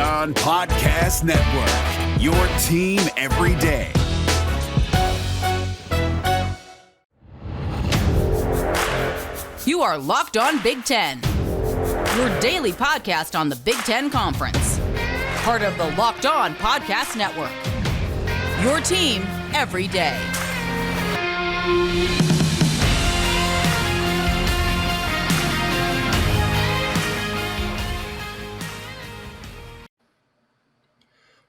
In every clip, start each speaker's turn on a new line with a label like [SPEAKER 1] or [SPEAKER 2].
[SPEAKER 1] On Podcast Network, your team every day.
[SPEAKER 2] You are Locked On Big Ten, your daily podcast on the Big Ten Conference. Part of the Locked On Podcast Network, your team every day.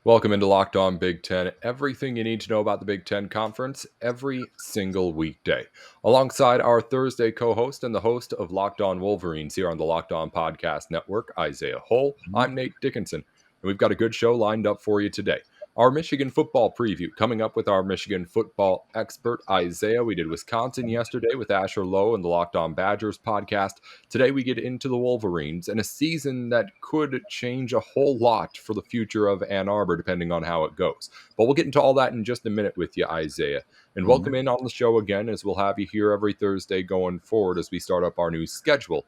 [SPEAKER 3] Welcome into Locked On Big Ten. Everything you need to know about the Big Ten Conference every single weekday. Alongside our Thursday co-host and the host of Locked On Wolverines here on the Locked On Podcast Network, Isaiah Hull. I'm Nate Dickinson, and we've got a good show lined up for you today. Our Michigan football preview coming up with our Michigan football expert, Isaiah. We did Wisconsin yesterday with Asher Lowe and the Locked On Badgers podcast. Today we get into the Wolverines and a season that could change a whole lot for the future of Ann Arbor, depending on how it goes. But we'll get into all that in just a minute with you, Isaiah. And welcome in on the show again, as we'll have you here every Thursday going forward as we start up our new schedule.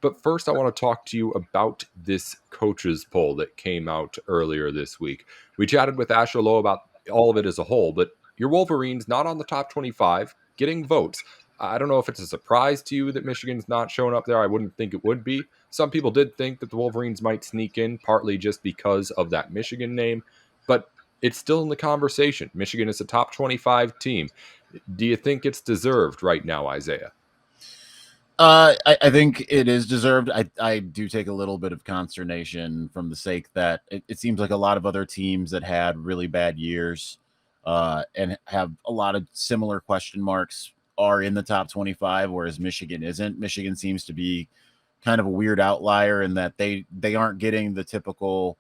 [SPEAKER 3] But first, I want to talk to you about this coaches poll that came out earlier this week. We chatted with Asher Lowe about all of it as a whole, but your Wolverines not on the top 25, getting votes. I don't know if it's a surprise to you that Michigan's not showing up there. I wouldn't think it would be. Some people did think that the Wolverines might sneak in, partly just because of that Michigan name, but it's still in the conversation. Michigan is a top 25 team. Do you think it's deserved right now, Isaiah?
[SPEAKER 4] I think it is deserved. I do take a little bit of consternation from the sake that it seems like a lot of other teams that had really bad years and have a lot of similar question marks are in the top 25, whereas Michigan isn't. Michigan seems to be kind of a weird outlier in that they aren't getting the typical,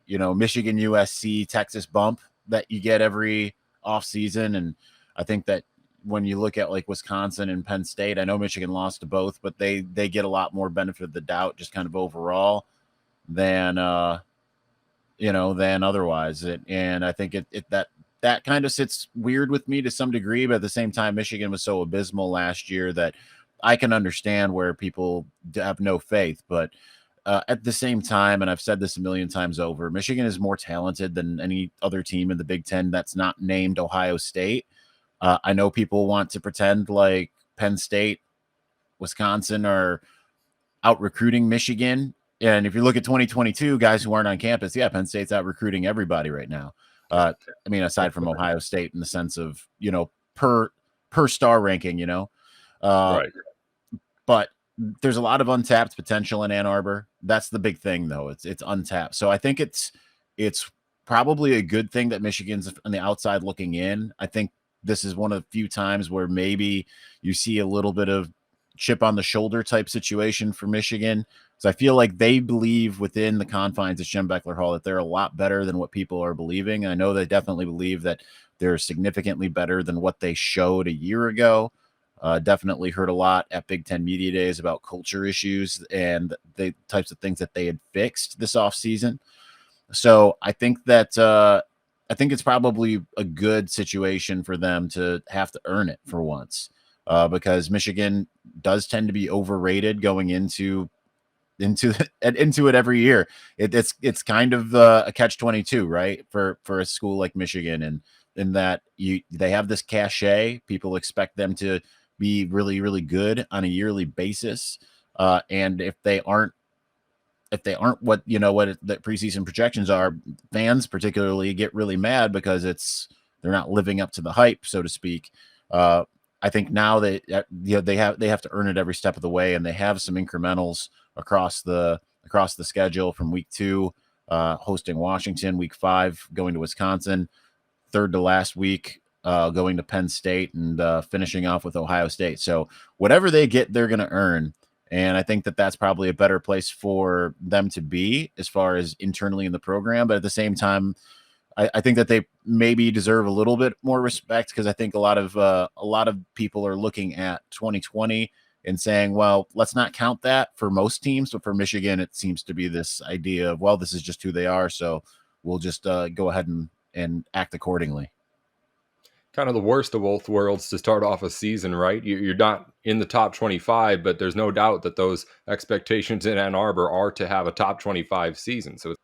[SPEAKER 4] Michigan, USC, Texas bump that you get every offseason. And I think that when you look at like Wisconsin and Penn State, I know Michigan lost to both, but they get a lot more benefit of the doubt just kind of overall than otherwise. And I think that kind of sits weird with me to some degree, but at the same time, Michigan was so abysmal last year that I can understand where people have no faith. But at the same time, and I've said this a million times over, Michigan is more talented than any other team in the Big Ten that's not named Ohio State. I know people want to pretend like Penn State, Wisconsin are out recruiting Michigan. And if you look at 2022, guys who aren't on campus, Penn State's out recruiting everybody right now. Aside from Ohio State in the sense of, per star ranking,
[SPEAKER 3] Right.
[SPEAKER 4] But there's a lot of untapped potential in Ann Arbor. That's the big thing, though. It's untapped. So I think it's probably a good thing that Michigan's on the outside looking in. I think this is one of the few times where maybe you see a little bit of chip on the shoulder type situation for Michigan. So I feel like they believe within the confines of Schembechler Hall that they're a lot better than what people are believing. I know they definitely believe that they're significantly better than what they showed a year ago. Definitely heard a lot at Big Ten Media Days about culture issues and the types of things that they had fixed this offseason. So I think that I think it's probably a good situation for them to have to earn it for once, because Michigan does tend to be overrated going into it every year. It's kind of a catch-22, right? For a school like Michigan, and in that they have this cachet. People expect them to be really, really good on a yearly basis, and if they aren't what the preseason projections are, fans particularly get really mad because they're not living up to the hype, so to speak. I think now they have to earn it every step of the way, and they have some incrementals across the schedule from week 2, hosting Washington, week 5 going to Wisconsin, third to last week going to Penn State, and finishing off with Ohio State. So whatever they get, they're going to earn. And I think that that's probably a better place for them to be as far as internally in the program. But at the same time, I think that they maybe deserve a little bit more respect, because I think a lot of people are looking at 2020 and saying, well, let's not count that for most teams. But for Michigan, it seems to be this idea of, well, this is just who they are, so we'll just go ahead and act accordingly.
[SPEAKER 3] Kind of the worst of both worlds to start off a season, right? You're not in the top 25, but there's no doubt that those expectations in Ann Arbor are to have a top 25 season. So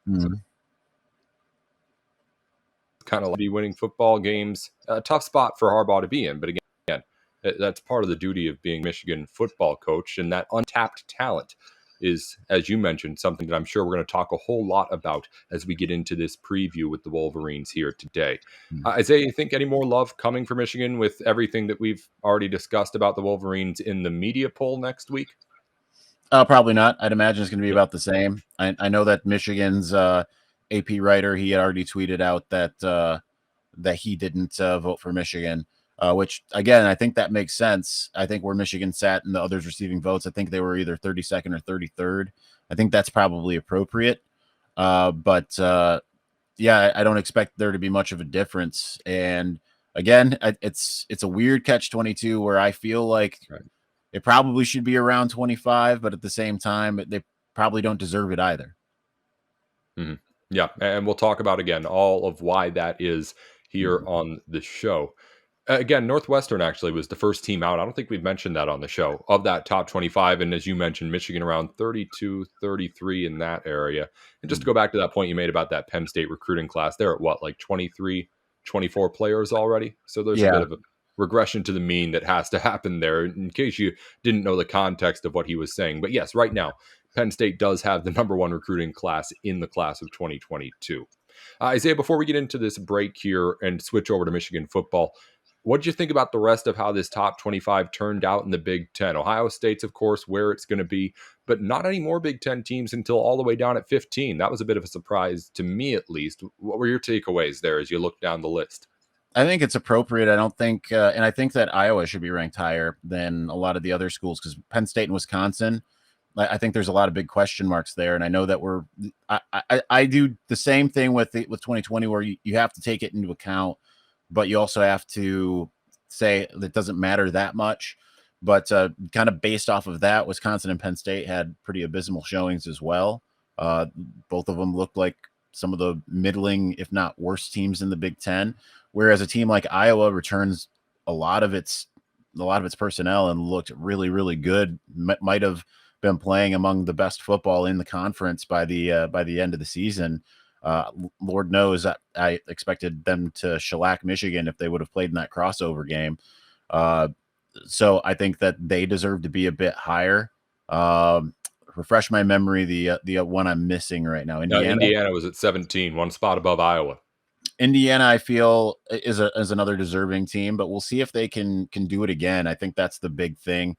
[SPEAKER 3] kind of be winning football games. A tough spot for Harbaugh to be in. But again, that's part of the duty of being Michigan football coach. And that untapped talent is, as you mentioned, something that I'm sure we're going to talk a whole lot about as we get into this preview with the Wolverines here today. Isaiah, you think any more love coming for Michigan with everything that we've already discussed about the Wolverines in the media poll next week?
[SPEAKER 4] Probably not. I'd imagine it's going to be about the same. I know that Michigan's AP writer, he had already tweeted out that he didn't vote for Michigan, which, again, I think that makes sense. I think where Michigan sat and the others receiving votes, I think they were either 32nd or 33rd. I think that's probably appropriate. But yeah, I don't expect there to be much of a difference. And again, it's a weird catch-22 where I feel like it probably should be around 25, but at the same time, they probably don't deserve it either.
[SPEAKER 3] Mm-hmm. Yeah, and we'll talk about, again, all of why that is here on the show. Again, Northwestern actually was the first team out. I don't think we've mentioned that on the show, of that top 25. And as you mentioned, Michigan around 32, 33 in that area. And just to go back to that point you made about that Penn State recruiting class, they're at what, like 23, 24 players already? So there's a bit of a regression to the mean that has to happen there, in case you didn't know the context of what he was saying. But yes, right now, Penn State does have the number one recruiting class in the class of 2022. Isaiah, before we get into this break here and switch over to Michigan football, what did you think about the rest of how this top 25 turned out in the Big Ten? Ohio State's, of course, where it's going to be, but not any more Big Ten teams until all the way down at 15. That was a bit of a surprise to me, at least. What were your takeaways there as you look down the list?
[SPEAKER 4] I think it's appropriate. I don't think, and I think that Iowa should be ranked higher than a lot of the other schools, because Penn State and Wisconsin, I think there's a lot of big question marks there. And I know that I do the same thing with 2020, where you have to take it into account, but you also have to say that doesn't matter that much. But kind of based off of that, Wisconsin and Penn State had pretty abysmal showings as well. Both of them looked like some of the middling, if not worst, teams in the Big Ten. Whereas a team like Iowa returns a lot of its personnel and looked really, really good. Might have been playing among the best football in the conference by the end of the season. Lord knows that I expected them to shellac Michigan if they would have played in that crossover game. So I think that they deserve to be a bit higher. Refresh my memory, the one I'm missing right now.
[SPEAKER 3] Indiana was at 17, one spot above Iowa.
[SPEAKER 4] Indiana, I feel, is another deserving team, but we'll see if they can do it again. I think that's the big thing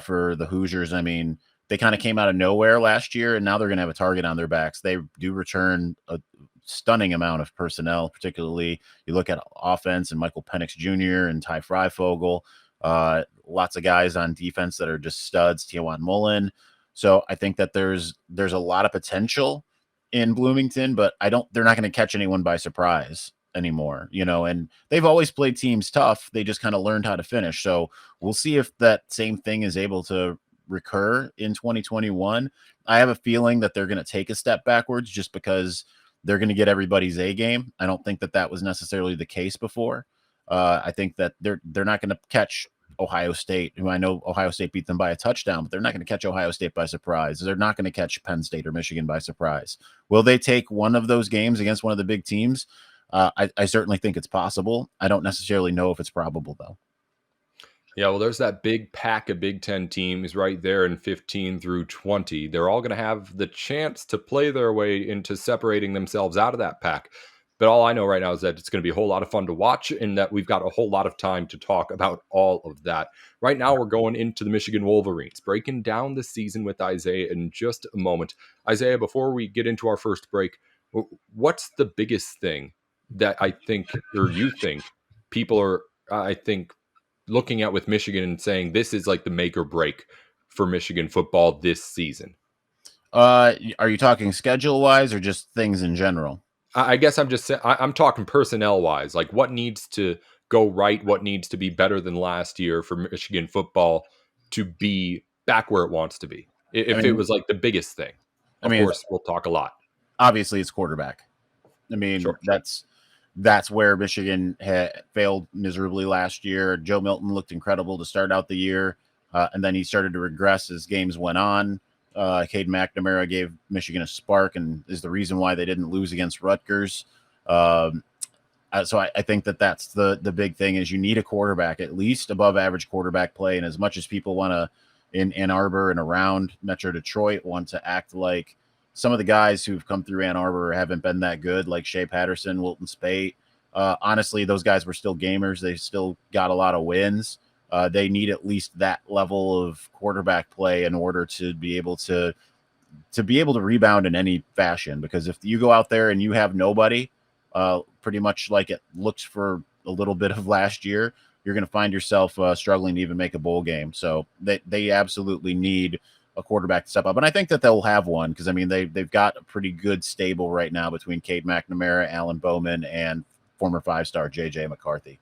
[SPEAKER 4] for the Hoosiers. I mean, they kind of came out of nowhere last year, and now they're going to have a target on their backs. They do return a stunning amount of personnel, particularly you look at offense and Michael Penix Jr. and Ty Freifogel. Lots of guys on defense that are just studs, Tiawan Mullen. So I think that there's a lot of potential in Bloomington, but they're not going to catch anyone by surprise anymore, and they've always played teams tough. They just kind of learned how to finish. So we'll see if that same thing is able to recur in 2021. I have a feeling that they're going to take a step backwards just because they're going to get everybody's A game. I don't think that was necessarily the case before. I think that they're not going to catch Ohio State, who I know Ohio State beat them by a touchdown, but they're not going to catch Ohio State by surprise. They're not going to catch Penn State or Michigan by surprise. Will they take one of those games against one of the big teams? I certainly think it's possible. I don't necessarily know if it's probable, though.
[SPEAKER 3] Yeah, well, there's that big pack of Big Ten teams right there in 15 through 20. They're all going to have the chance to play their way into separating themselves out of that pack. But all I know right now is that it's going to be a whole lot of fun to watch, and that we've got a whole lot of time to talk about all of that. Right now, we're going into the Michigan Wolverines, breaking down the season with Isaiah in just a moment. Isaiah, before we get into our first break, what's the biggest thing that you think people are, looking at with Michigan and saying this is like the make or break for Michigan football this season?
[SPEAKER 4] Are you talking schedule-wise or just things in general?
[SPEAKER 3] I guess I'm talking personnel-wise, like what needs to go right, what needs to be better than last year for Michigan football to be back where it wants to be. It was like the biggest thing, of course, we'll talk a lot.
[SPEAKER 4] Obviously, it's quarterback. I mean, sure. That's where Michigan had failed miserably last year. Joe Milton looked incredible to start out the year, and then he started to regress as games went on. Cate McNamara gave Michigan a spark and is the reason why they didn't lose against Rutgers. So I think that's the big thing is you need a quarterback, at least above average quarterback play. And as much as people want to in Ann Arbor and around Metro Detroit want to act like some of the guys who've come through Ann Arbor haven't been that good, like Shea Patterson, Wilton Spate. Honestly, those guys were still gamers. They still got a lot of wins. They need at least that level of quarterback play in order to be able to rebound in any fashion. Because if you go out there and you have nobody, pretty much like it looked for a little bit of last year, you're going to find yourself struggling to even make a bowl game. So they absolutely need a quarterback to step up. And I think that they'll have one because, I mean, they've got a pretty good stable right now between Cate McNamara, Alan Bowman, and former 5-star J.J. McCarthy.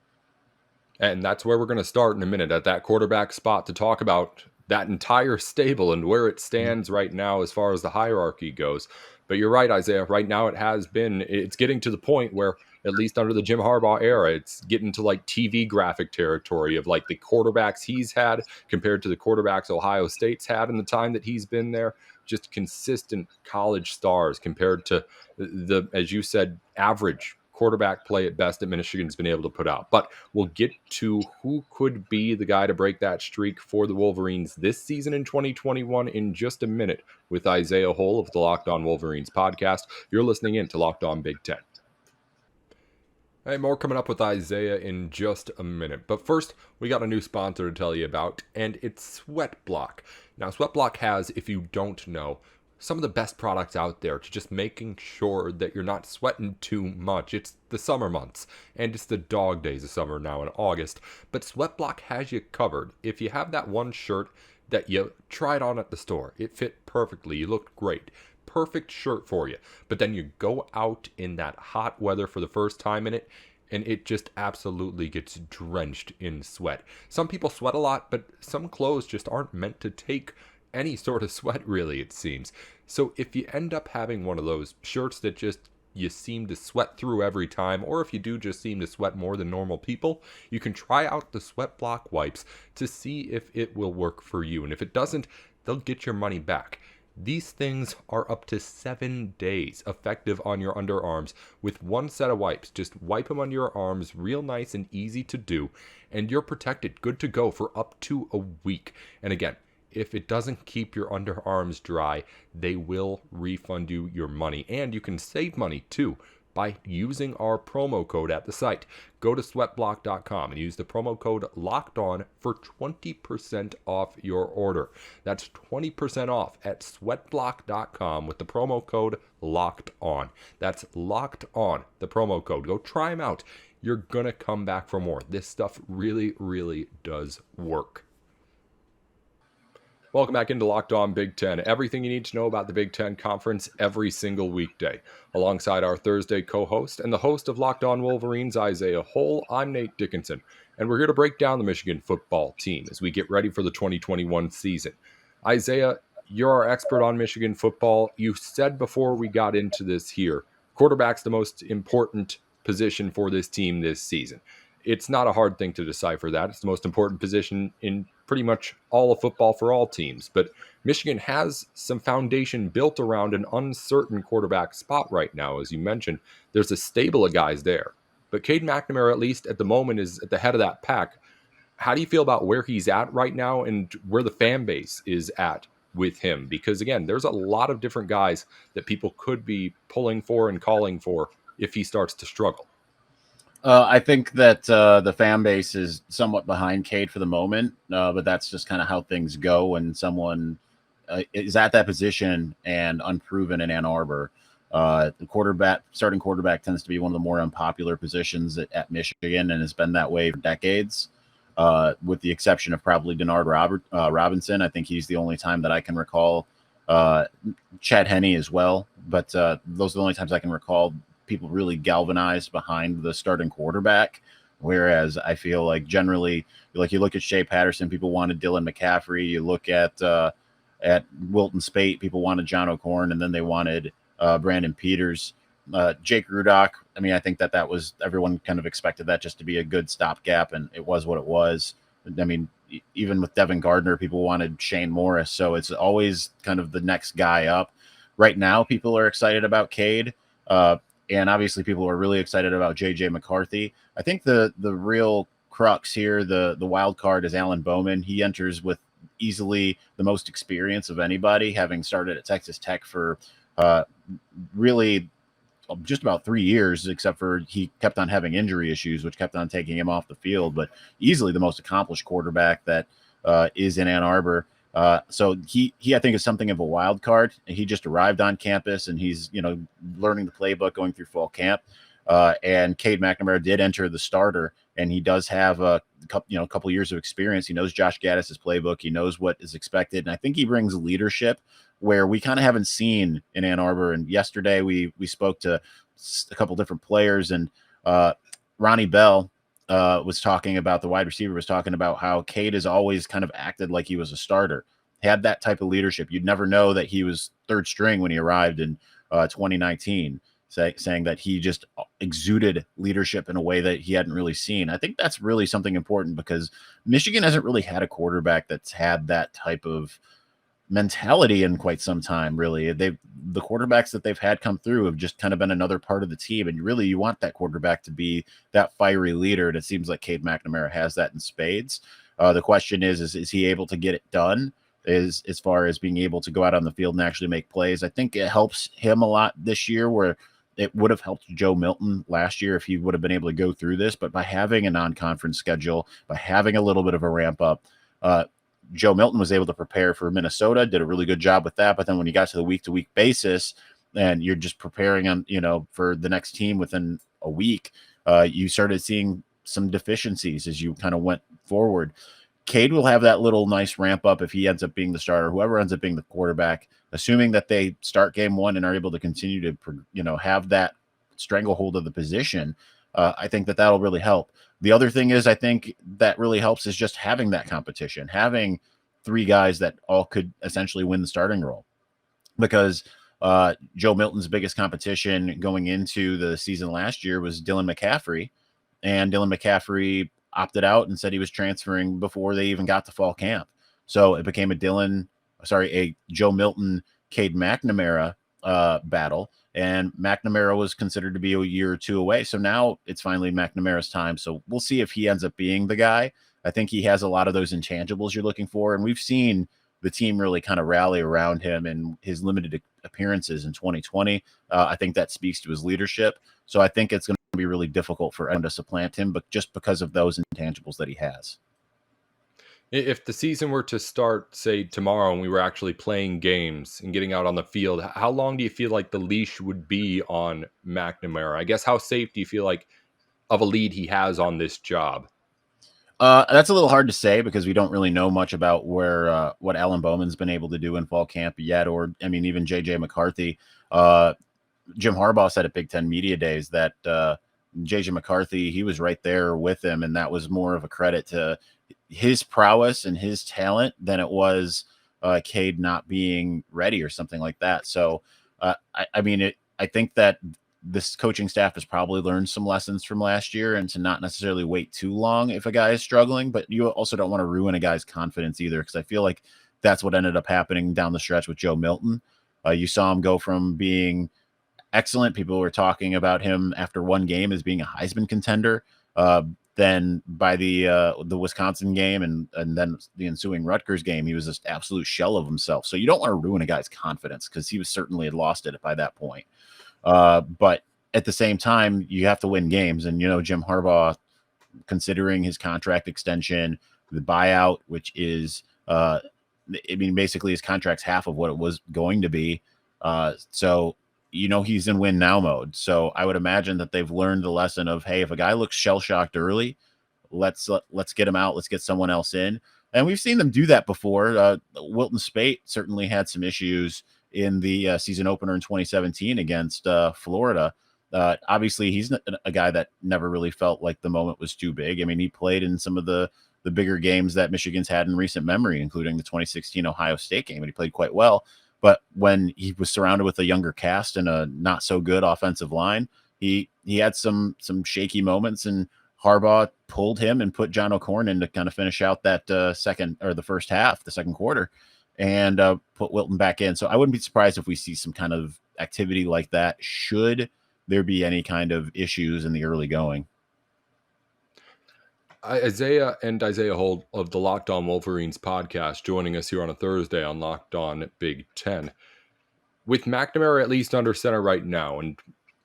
[SPEAKER 3] And that's where we're going to start in a minute at that quarterback spot to talk about that entire stable and where it stands right now as far as the hierarchy goes. But you're right, Isaiah. Right now it's getting to the point where, at least under the Jim Harbaugh era, it's getting to like TV graphic territory of like the quarterbacks he's had compared to the quarterbacks Ohio State's had in the time that he's been there. Just consistent college stars compared to the, as you said, average quarterback play at best that Michigan's been able to put out. But we'll get to who could be the guy to break that streak for the Wolverines this season in 2021 in just a minute with Isaiah Hull of the Locked On Wolverines podcast. You're listening in to Locked On Big Ten. Hey, more coming up with Isaiah in just a minute. But first, we got a new sponsor to tell you about, and it's Sweatblock. Now, Sweatblock has, if you don't know, some of the best products out there to just making sure that you're not sweating too much. It's the summer months, and it's the dog days of summer now in August. But Sweatblock has you covered. If you have that one shirt that you tried on at the store, it fit perfectly, you looked great, perfect shirt for you, but then you go out in that hot weather for the first time in it, and it just absolutely gets drenched in sweat. Some people sweat a lot, but some clothes just aren't meant to take any sort of sweat, really, it seems. So if you end up having one of those shirts that just you seem to sweat through every time, or if you do just seem to sweat more than normal people, you can try out the Sweatblock wipes to see if it will work for you. And if it doesn't, they'll get your money back. These things are up to 7 days effective on your underarms with one set of wipes. Just wipe them on your arms, real nice and easy to do, and you're protected, good to go for up to a week. And again, if it doesn't keep your underarms dry, they will refund you your money. And you can save money too by using our promo code at the site. Go to sweatblock.com and use the promo code LOCKEDON for 20% off your order. That's 20% off at sweatblock.com with the promo code LOCKEDON. That's locked on, the promo code. Go try them out. You're going to come back for more. This stuff really, really does work. Welcome back into Locked On Big Ten. Everything you need to know about the Big Ten Conference every single weekday. Alongside our Thursday co-host and the host of Locked On Wolverines, Isaiah Hull, I'm Nate Dickinson. And we're here to break down the Michigan football team as we get ready for the 2021 season. Isaiah, you're our expert on Michigan football. You said before we got into this here, quarterback's the most important position for this team this season. It's not a hard thing to decipher that. It's the most important position in pretty much all of football for all teams. But Michigan has some foundation built around an uncertain quarterback spot right now. As you mentioned, there's a stable of guys there. But Cate McNamara, at least at the moment, is at the head of that pack. How do you feel about where he's at right now and where the fan base is at with him? Because, again, there's a lot of different guys that people could be pulling for and calling for if he starts to struggle.
[SPEAKER 4] I think that the fan base is somewhat behind Cade for the moment, but that's just kind of how things go when someone is at that position and unproven in Ann Arbor. The starting quarterback tends to be one of the more unpopular positions at Michigan and has been that way for decades, with the exception of probably Denard Robinson. I think he's the only time that I can recall. Chad Henne as well, but those are the only times I can recall people really galvanized behind the starting quarterback. Whereas I feel like generally, like you look at Shea Patterson, people wanted Dylan McCaffrey. You look at Wilton Spate, people wanted John O'Corn, and then they wanted Brandon Peters. Jake Rudock, I mean, I think that was everyone kind of expected that just to be a good stopgap, and it was what it was. I mean, even with Devin Gardner, people wanted Shane Morris. So it's always kind of the next guy up. Right now, people are excited about Cade. And obviously people are really excited about JJ McCarthy. I think the real crux here, the wild card, is Alan Bowman. He enters with easily the most experience of anybody, having started at Texas Tech for really just about 3 years, except for he kept on having injury issues, which kept on taking him off the field, but easily the most accomplished quarterback that is in Ann Arbor. So he, I think, is something of a wild card. He just arrived on campus and he's, learning the playbook, going through fall camp. And Cate McNamara did enter the starter, and he does have a couple years of experience. He knows Josh Gaddis's playbook. He knows what is expected. And I think he brings leadership where we kind of haven't seen in Ann Arbor. And yesterday we spoke to a couple different players, and Ronnie Bell was talking about, the wide receiver was talking about how Cate has always kind of acted like he was a starter, had that type of leadership. You'd never know that he was third string when he arrived in 2019, saying that he just exuded leadership in a way that he hadn't really seen. I think that's really something important because Michigan hasn't really had a quarterback that's had that type of mentality in quite some time. Really, the quarterbacks that they've had come through have just kind of been another part of the team, and really you want that quarterback to be that fiery leader, and it seems like Cate McNamara has that in spades. The question is he able to get it done, as far as being able to go out on the field and actually make plays? I think it helps him a lot this year, where it would have helped Joe Milton last year if he would have been able to go through this, but by having a non-conference schedule, by having a little bit of a ramp up, Joe Milton was able to prepare for Minnesota, did a really good job with that. But then when you got to the week-to-week basis and you're just preparing on, for the next team within a week, you started seeing some deficiencies as you kind of went forward. Cade will have that little nice ramp up if he ends up being the starter, whoever ends up being the quarterback, assuming that they start game one and are able to continue to, have that stranglehold of the position. I think that'll really help. The other thing is, I think that really helps is just having that competition, having 3 guys that all could essentially win the starting role, because Joe Milton's biggest competition going into the season last year was Dylan McCaffrey, and Dylan McCaffrey opted out and said he was transferring before they even got to fall camp. So it became a Joe Milton, Cate McNamara battle. And McNamara was considered to be a year or 2 away. So now it's finally McNamara's time. So we'll see if he ends up being the guy. I think he has a lot of those intangibles you're looking for. And we've seen the team really kind of rally around him and his limited appearances in 2020. I think that speaks to his leadership. So I think it's going to be really difficult for anyone to supplant him, but just because of those intangibles that he has.
[SPEAKER 3] If the season were to start, say, tomorrow, and we were actually playing games and getting out on the field, how long do you feel like the leash would be on McNamara? I guess how safe do you feel like of a lead he has on this job?
[SPEAKER 4] That's a little hard to say because we don't really know much about what Alan Bowman's been able to do in fall camp yet, or even JJ McCarthy. Jim Harbaugh said at Big Ten Media Days that JJ McCarthy, he was right there with him, and that was more of a credit to his prowess and his talent than it was Cade not being ready or something like that. So, I think that this coaching staff has probably learned some lessons from last year, and to not necessarily wait too long if a guy is struggling, but you also don't want to ruin a guy's confidence either, because I feel like that's what ended up happening down the stretch with Joe Milton. You saw him go from being excellent. People were talking about him after one game as being a Heisman contender. Then by the Wisconsin game and then the ensuing Rutgers game, he was just absolute shell of himself. So you don't want to ruin a guy's confidence, because he was certainly had lost it by that point. But at the same time, you have to win games. And, Jim Harbaugh, considering his contract extension, the buyout, which is, basically his contract's half of what it was going to be. So he's in win now mode. So I would imagine that they've learned the lesson of, hey, if a guy looks shell-shocked early, let's get him out. Let's get someone else in. And we've seen them do that before. Wilton Spate certainly had some issues in the season opener in 2017 against Florida. Obviously, he's a guy that never really felt like the moment was too big. He played in some of the bigger games that Michigan's had in recent memory, including the 2016 Ohio State game, and he played quite well. But when he was surrounded with a younger cast and a not so good offensive line, he had some shaky moments, and Harbaugh pulled him and put John O'Corn in to kind of finish out that the second quarter, and put Wilton back in. So I wouldn't be surprised if we see some kind of activity like that should there be any kind of issues in the early going.
[SPEAKER 3] Isaiah Holt of the Locked On Wolverines podcast joining us here on a Thursday on Locked On Big Ten. With McNamara at least under center right now, and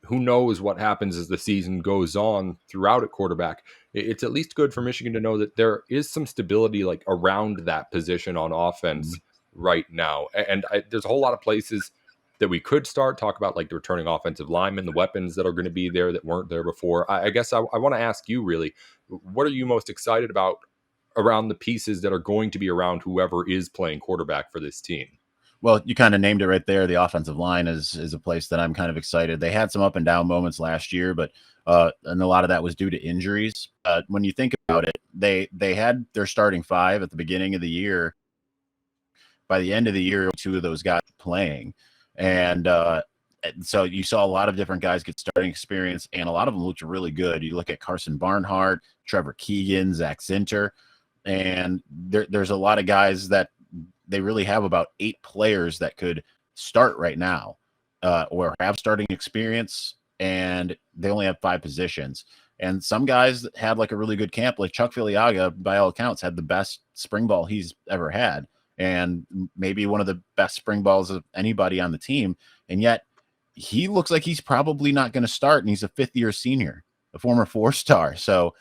[SPEAKER 3] who knows what happens as the season goes on throughout at quarterback, it's at least good for Michigan to know that there is some stability like around that position on offense right now. And there's a whole lot of places that we could start talk about, like the returning offensive linemen, the weapons that are going to be there that weren't there before. I guess I want to ask you, really, what are you most excited about around the pieces that are going to be around whoever is playing quarterback for this team?
[SPEAKER 4] Well, you kind of named it right there. The offensive line is a place that I'm kind of excited. They had some up and down moments last year, but and a lot of that was due to injuries. When you think about it, they had their starting five at the beginning of the year. By the end of the year, two of those guys playing. And so you saw a lot of different guys get starting experience, and a lot of them looked really good. You look at Carson Barnhart, Trevor Keegan, Zack Zinter, and there's a lot of guys that they really have about 8 players that could start right now or have starting experience, and they only have 5 positions. And some guys had like a really good camp, like Chuck Filiaga, by all accounts, had the best spring ball he's ever had, and maybe one of the best spring balls of anybody on the team. And yet he looks like he's probably not going to start, and he's a 5th-year senior, a former 4-star. So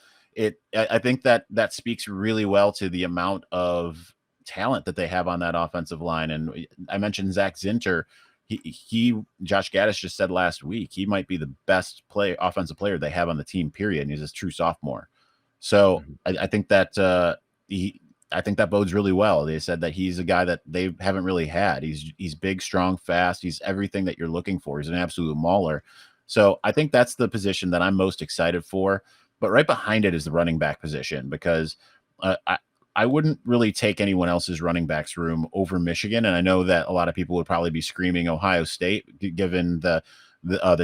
[SPEAKER 4] I think that speaks really well to the amount of talent that they have on that offensive line. And I mentioned Zack Zinter. Josh Gaddis just said last week he might be the best offensive player they have on the team, period. And he's a true sophomore. So I think that I think that bodes really well. They said that he's a guy that they haven't really had. He's big, strong, fast. He's everything that you're looking for. He's an absolute mauler. So I think that's the position that I'm most excited for. But right behind it is the running back position, because I wouldn't really take anyone else's running backs room over Michigan. And I know that a lot of people would probably be screaming Ohio State, given the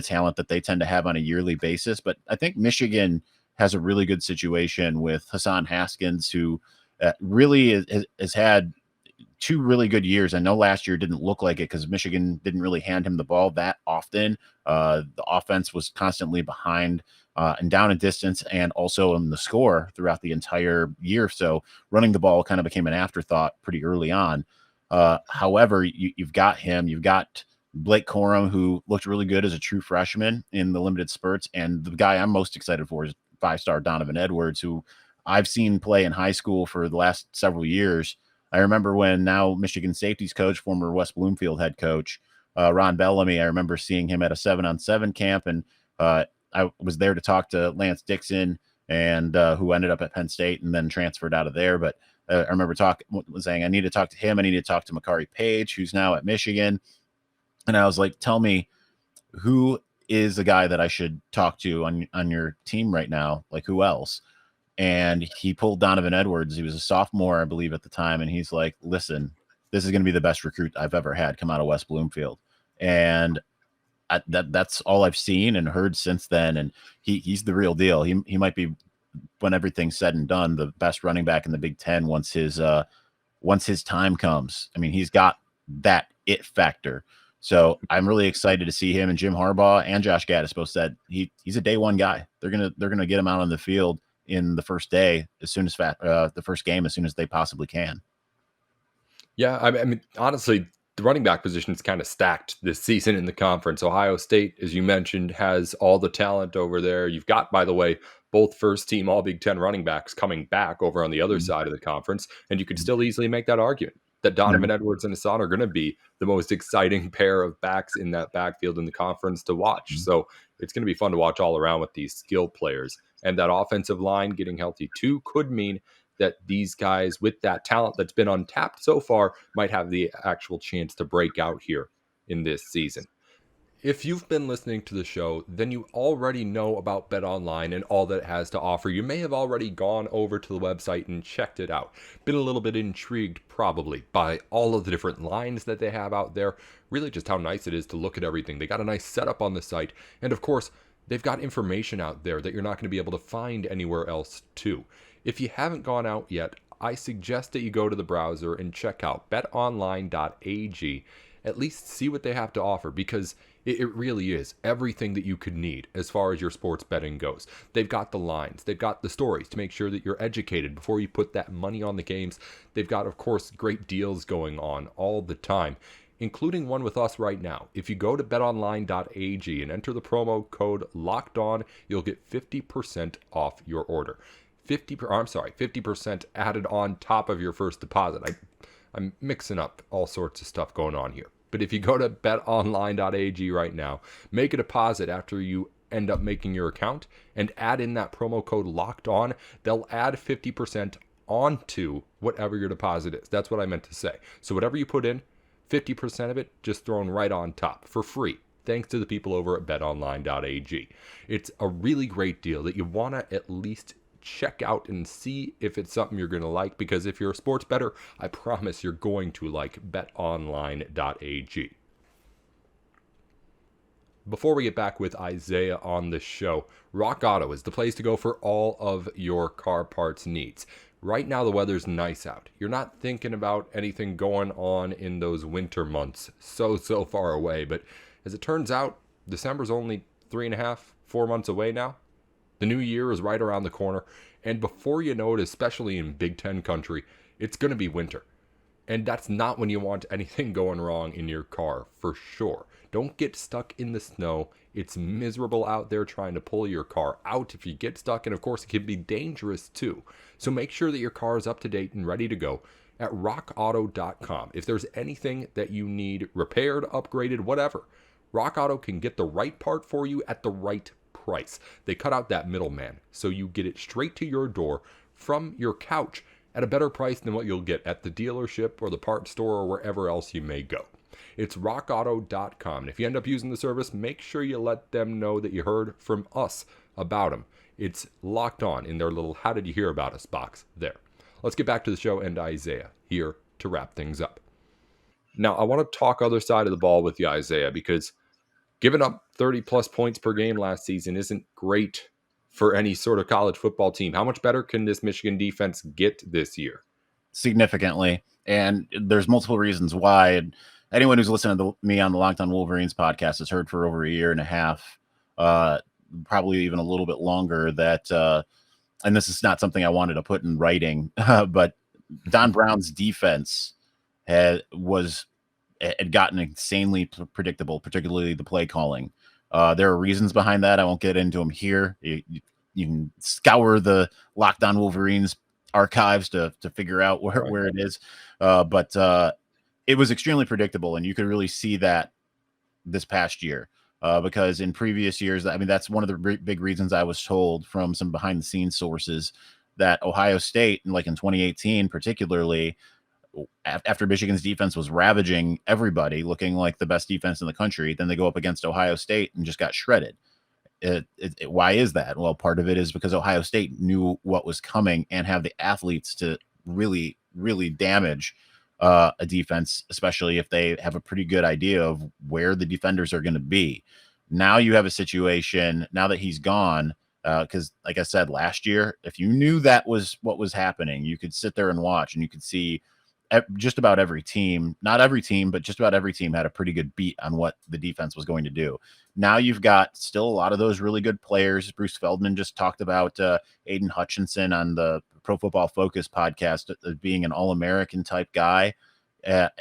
[SPEAKER 4] talent that they tend to have on a yearly basis. But I think Michigan has a really good situation with Hassan Haskins, who really has had 2 really good years. I know last year didn't look like it because Michigan didn't really hand him the ball that often. The offense was constantly behind and down in distance, and also in the score throughout the entire year. So running the ball kind of became an afterthought pretty early on. However, you've got him. You've got Blake Corum, who looked really good as a true freshman in the limited spurts. And the guy I'm most excited for is 5-star Donovan Edwards, who I've seen play in high school for the last several years. I remember when now Michigan safeties coach, former West Bloomfield head coach, Ron Bellamy, I remember seeing him at a 7-on-7 camp, and I was there to talk to Lance Dixon, and who ended up at Penn State and then transferred out of there. But I remember saying I need to talk to him. I need to talk to Makari Page, who's now at Michigan. And I was like, tell me, who is the guy that I should talk to on your team right now? Like, who else? And he pulled Donovan Edwards. He was a sophomore, I believe, at the time. And he's like, listen, this is going to be the best recruit I've ever had come out of West Bloomfield. And that's all I've seen and heard since then. And he's the real deal. He might be, when everything's said and done, the best running back in the Big Ten once his time comes. I mean, he's got that it factor. So I'm really excited to see him. And Jim Harbaugh and Josh Gaddis both said he's a day one guy. They're gonna get him out on the field in the first day, as soon as the first game, as soon as they possibly can.
[SPEAKER 3] Yeah, I mean, honestly, the running back position is kind of stacked this season in the conference. Ohio State, as you mentioned, has all the talent over there. You've got, by the way, both first-team All-Big Ten running backs coming back over on the other side of the conference, and you could still easily make that argument that Donovan Edwards and Hassan are going to be the most exciting pair of backs in that backfield in the conference to watch. So it's going to be fun to watch all around with these skilled players. And that offensive line getting healthy too could mean that these guys with that talent that's been untapped so far might have the actual chance to break out here in this season. If you've been listening to the show, then you already know about BetOnline and all that it has to offer. You may have already gone over to the website and checked it out. Been a little bit intrigued probably by all of the different lines that they have out there. Really just how nice it is to look at everything. They got a nice setup on the site. And of course, they've got information out there that you're not going to be able to find anywhere else too. If you haven't gone out yet, I suggest that you go to the browser and check out betonline.ag. At least see what they have to offer, because It really is everything that you could need as far as your sports betting goes. They've got the lines, they've got the stories to make sure that you're educated before you put that money on the games. They've got, of course, great deals going on all the time, including one with us right now. If you go to betonline.ag and enter the promo code LOCKEDON, you'll get 50% off your order. 50% added on top of your first deposit. I'm mixing up all sorts of stuff going on here. But if you go to betonline.ag right now, make a deposit after you end up making your account and add in that promo code locked on, they'll add 50% onto whatever your deposit is. That's what I meant to say. So whatever you put in, 50% of it just thrown right on top for free, thanks to the people over at betonline.ag. It's a really great deal that you want to at least check out and see if it's something you're going to like, because if you're a sports bettor, I promise you're going to like betonline.ag. Before we get back with Isaiah on the show, Rock Auto is the place to go for all of your car parts needs. Right now the weather's nice out. You're not thinking about anything going on in those winter months so far away, but as it turns out, December's only 3.5-4 months away now. The new year is right around the corner, and before you know it, especially in Big Ten country, it's going to be winter. And that's not when you want anything going wrong in your car, for sure. Don't get stuck in the snow. It's miserable out there trying to pull your car out if you get stuck, and of course it can be dangerous too. So make sure that your car is up to date and ready to go at rockauto.com. If there's anything that you need repaired, upgraded, whatever, Rock Auto can get the right part for you at the right price. They cut out that middleman, so you get it straight to your door from your couch at a better price than what you'll get at the dealership or the parts store or wherever else you may go. It's rockauto.com. And if you end up using the service, make sure you let them know that you heard from us about them. It's locked on in their little "How did you hear about us" box there. Let's get back to the show and Isaiah here to wrap things up. Now, I want to talk other side of the ball with you, Isaiah, because giving up 30-plus points per game last season isn't great for any sort of college football team. How much better can this Michigan defense get this year?
[SPEAKER 4] Significantly. And there's multiple reasons why. And anyone who's listening to me on the Locked On Wolverines podcast has heard for over a year and a half, probably even a little bit longer, that, and this is not something I wanted to put in writing, but Don Brown's defense had gotten insanely predictable, particularly the play calling. There are reasons behind that. I won't get into them here. You can scour the Locked On Wolverines archives to figure out where it is. But it was extremely predictable, and you could really see that this past year. Because in previous years, I mean, that's one of the big reasons I was told from some behind the scenes sources that Ohio State, like in 2018 particularly, after Michigan's defense was ravaging everybody, looking like the best defense in the country, then they go up against Ohio State and just got shredded. Why is that? Well, part of it is because Ohio State knew what was coming and have the athletes to really, really damage a defense, especially if they have a pretty good idea of where the defenders are going to be. Now you have a situation, now that he's gone, because like I said, last year, if you knew that was what was happening, you could sit there and watch, and you could see just about every team, not every team, but just about every team had a pretty good beat on what the defense was going to do. Now you've got still a lot of those really good players. Bruce Feldman just talked about Aiden Hutchinson on the Pro Football Focus podcast being an All-American type guy,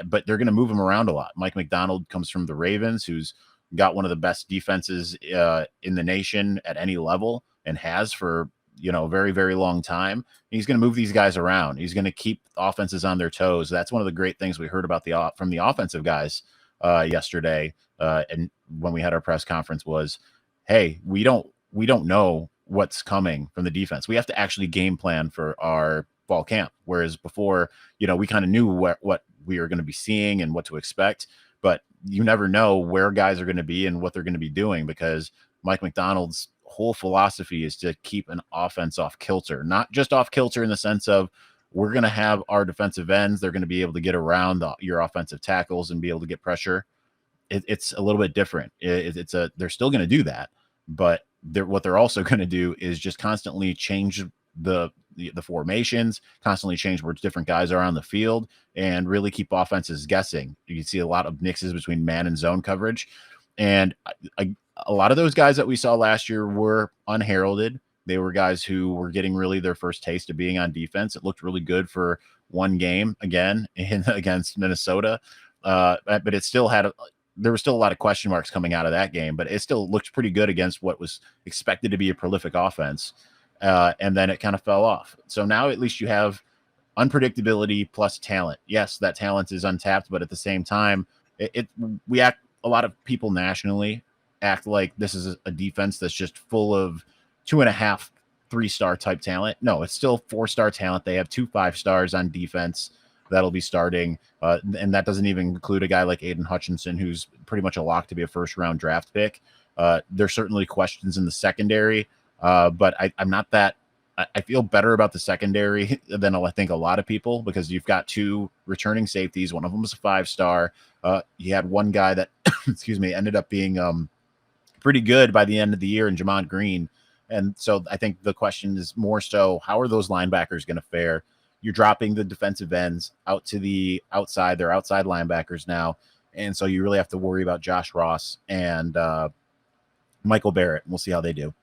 [SPEAKER 4] but they're going to move him around a lot. Mike Mcdonald comes from the Ravens, who's got one of the best defenses in the nation at any level, and has for very, very long time. He's going to move these guys around. He's going to keep offenses on their toes. That's one of the great things we heard about from the offensive guys yesterday. And when we had our press conference was, hey, we don't know what's coming from the defense. We have to actually game plan for our fall camp. Whereas before, we kind of knew what we were going to be seeing and what to expect, but you never know where guys are going to be and what they're going to be doing, because Mike Mcdonald's whole philosophy is to keep an offense off kilter, not just off kilter in the sense of we're going to have our defensive ends. They're going to be able to get around your offensive tackles and be able to get pressure. It's a little bit different. They're still going to do that, but what they're also going to do is just constantly change the formations, constantly change where different guys are on the field, and really keep offenses guessing. You can see a lot of mixes between man and zone coverage. And a lot of those guys that we saw last year were unheralded. They were guys who were getting really their first taste of being on defense. It looked really good for one game again against Minnesota. But it still had there were still a lot of question marks coming out of that game, but it still looked pretty good against what was expected to be a prolific offense. And then it kind of fell off. So now at least you have unpredictability plus talent. Yes, that talent is untapped, but at the same time, a lot of people nationally act like this is a defense that's just full of 2.5, 3-star type talent. No, it's still 4-star talent. They have 2 5-stars on defense that'll be starting. And that doesn't even include a guy like Aiden Hutchinson, who's pretty much a lock to be a first-round draft pick. There's certainly questions in the secondary, but I'm not that. I feel better about the secondary than I think a lot of people, because you've got 2 returning safeties. One of them was a 5-star. You had one guy that, ended up being pretty good by the end of the year in Jamon Green. And so I think the question is more so, how are those linebackers going to fare? You're dropping the defensive ends out to the outside. They're outside linebackers now. And so you really have to worry about Josh Ross and Michael Barrett. We'll see how they do.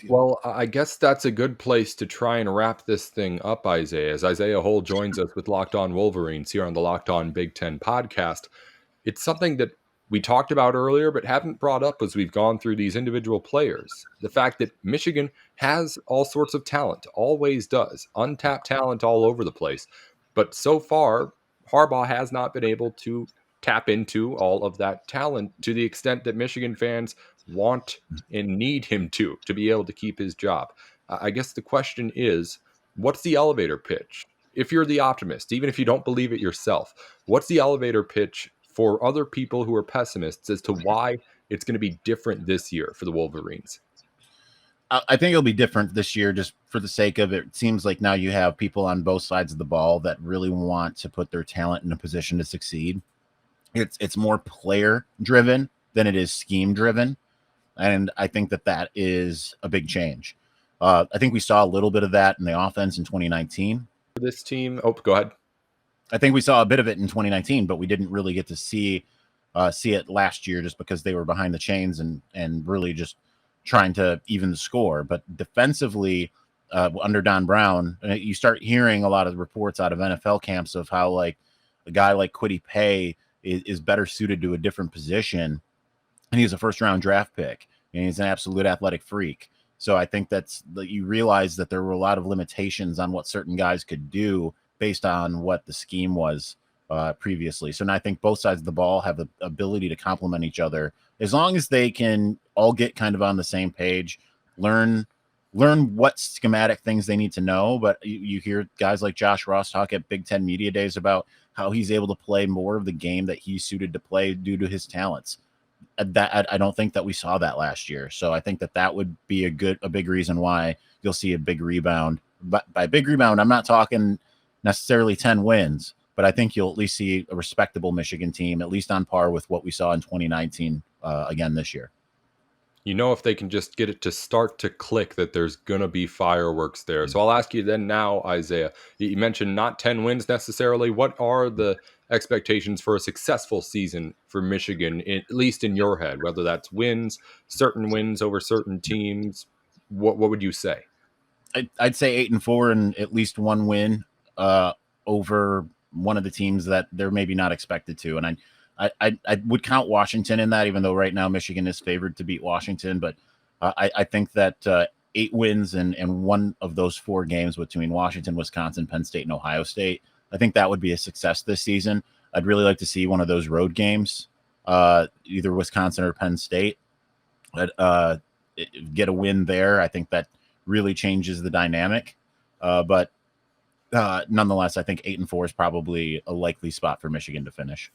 [SPEAKER 3] Well, I guess that's a good place to try and wrap this thing up, Isaiah. As Isaiah Hole joins us with Locked On Wolverines here on the Locked On Big Ten podcast. It's something that we talked about earlier, but haven't brought up as we've gone through these individual players. The fact that Michigan has all sorts of talent, always does, untapped talent all over the place. But so far, Harbaugh has not been able to tap into all of that talent to the extent that Michigan fans want and need him to be able to keep his job. I guess the question is, what's the elevator pitch? If you're the optimist, even if you don't believe it yourself, what's the elevator pitch for other people who are pessimists as to why it's going to be different this year for the Wolverines?
[SPEAKER 4] I think it'll be different this year just for the sake of it. It seems like now you have people on both sides of the ball that really want to put their talent in a position to succeed. It's more player driven than it is scheme driven. And I think that is a big change. I think we saw a little bit of that in the offense in 2019.
[SPEAKER 3] For this team, go ahead.
[SPEAKER 4] I think we saw a bit of it in 2019, but we didn't really get to see it last year just because they were behind the chains and really just trying to even the score. But defensively, under Don Brown, you start hearing a lot of reports out of NFL camps of how like a guy like Kwity Paye is better suited to a different position. And he's a first-round draft pick, and he's an absolute athletic freak. So I think that you realize that there were a lot of limitations on what certain guys could do based on what the scheme was previously. So now I think both sides of the ball have the ability to complement each other as long as they can all get kind of on the same page, learn what schematic things they need to know. But you hear guys like Josh Ross talk at Big Ten Media Days about how he's able to play more of the game that he's suited to play due to his talents. That I don't think that we saw that last year. So I think that would be a big reason why you'll see a big rebound. But by big rebound, I'm not talking necessarily 10 wins, but I think you'll at least see a respectable Michigan team, at least on par with what we saw in 2019 again this year.
[SPEAKER 3] If they can just get it to start to click that there's going to be fireworks there. So I'll ask you then now, Isaiah, you mentioned not 10 wins necessarily. What are the expectations for a successful season for Michigan, at least in your head, whether that's certain wins over certain teams? What would you say?
[SPEAKER 4] I'd say 8-4 and at least one win over one of the teams that they're maybe not expected to. And I would count Washington in that, even though right now Michigan is favored to beat Washington. But I think that 8 wins and one of those 4 games between Washington, Wisconsin, Penn State, and Ohio State, I think that would be a success this season. I'd really like to see one of those road games, either Wisconsin or Penn State, get a win there. I think that really changes the dynamic. But nonetheless, I think 8-4 is probably a likely spot for Michigan to finish.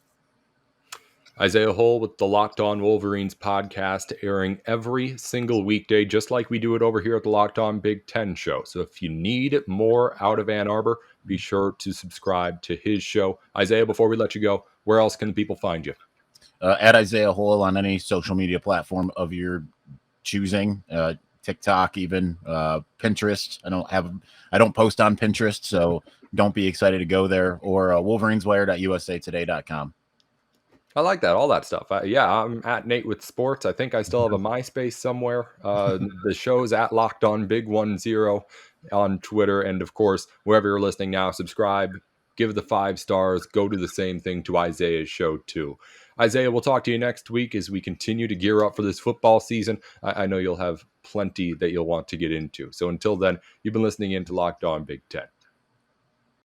[SPEAKER 3] Isaiah Hole with the Locked On Wolverines podcast, airing every single weekday, just like we do it over here at the Locked On Big Ten show. So if you need more out of Ann Arbor, be sure to subscribe to his show. Isaiah, before we let you go, where else can people find you?
[SPEAKER 4] At Isaiah Hole on any social media platform of your choosing, TikTok, even Pinterest. I don't post on Pinterest, so don't be excited to go there, or wolverineswire.usatoday.com.
[SPEAKER 3] I like that, all that stuff. Yeah, I'm at Nate with Sports. I think I still have a MySpace somewhere. The show's at Locked On Big 10 on Twitter. And of course, wherever you're listening now, subscribe, give the 5 stars, go do the same thing to Isaiah's show too. Isaiah, we'll talk to you next week as we continue to gear up for this football season. I know you'll have plenty that you'll want to get into. So until then, you've been listening in to Locked On Big Ten.